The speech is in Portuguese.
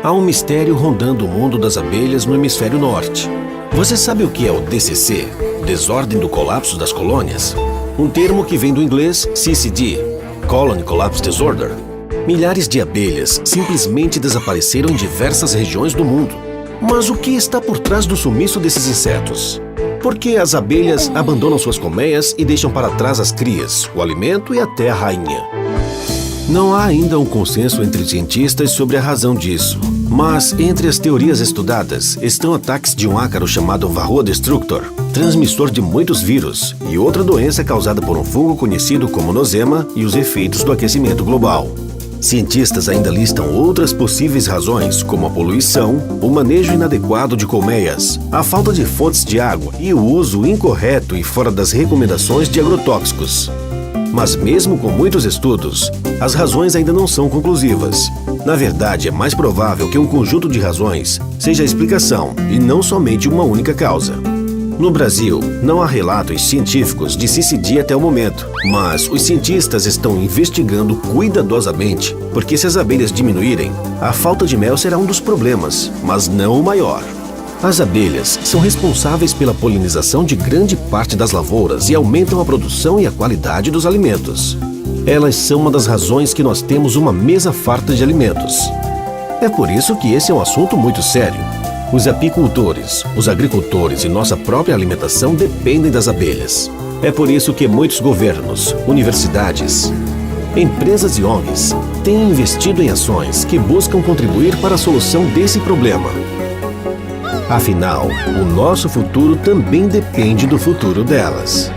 Há um mistério rondando o mundo das abelhas no hemisfério norte. Você sabe o que é o DCC? Desordem do colapso das colônias? Um termo que vem do inglês CCD, Colony Collapse Disorder. Milhares de abelhas simplesmente desapareceram em diversas regiões do mundo. Mas o que está por trás do sumiço desses insetos? Por que as abelhas abandonam suas colmeias e deixam para trás as crias, o alimento e até a rainha? Não há ainda um consenso entre cientistas sobre a razão disso. Mas entre as teorias estudadas estão ataques de um ácaro chamado Varroa destructor, transmissor de muitos vírus, e outra doença causada por um fungo conhecido como nosema e os efeitos do aquecimento global. Cientistas ainda listam outras possíveis razões, como a poluição, o manejo inadequado de colmeias, a falta de fontes de água e o uso incorreto e fora das recomendações de agrotóxicos. Mas mesmo com muitos estudos, as razões ainda não são conclusivas. Na verdade, é mais provável que um conjunto de razões seja a explicação e não somente uma única causa. No Brasil, não há relatos científicos de CCD até o momento, mas os cientistas estão investigando cuidadosamente, porque se as abelhas diminuírem, a falta de mel será um dos problemas, mas não o maior. As abelhas são responsáveis pela polinização de grande parte das lavouras e aumentam a produção e a qualidade dos alimentos. Elas são uma das razões que nós temos uma mesa farta de alimentos. É por isso que esse é um assunto muito sério. Os apicultores, os agricultores e nossa própria alimentação dependem das abelhas. É por isso que muitos governos, universidades, empresas e ONGs têm investido em ações que buscam contribuir para a solução desse problema. Afinal, o nosso futuro também depende do futuro delas.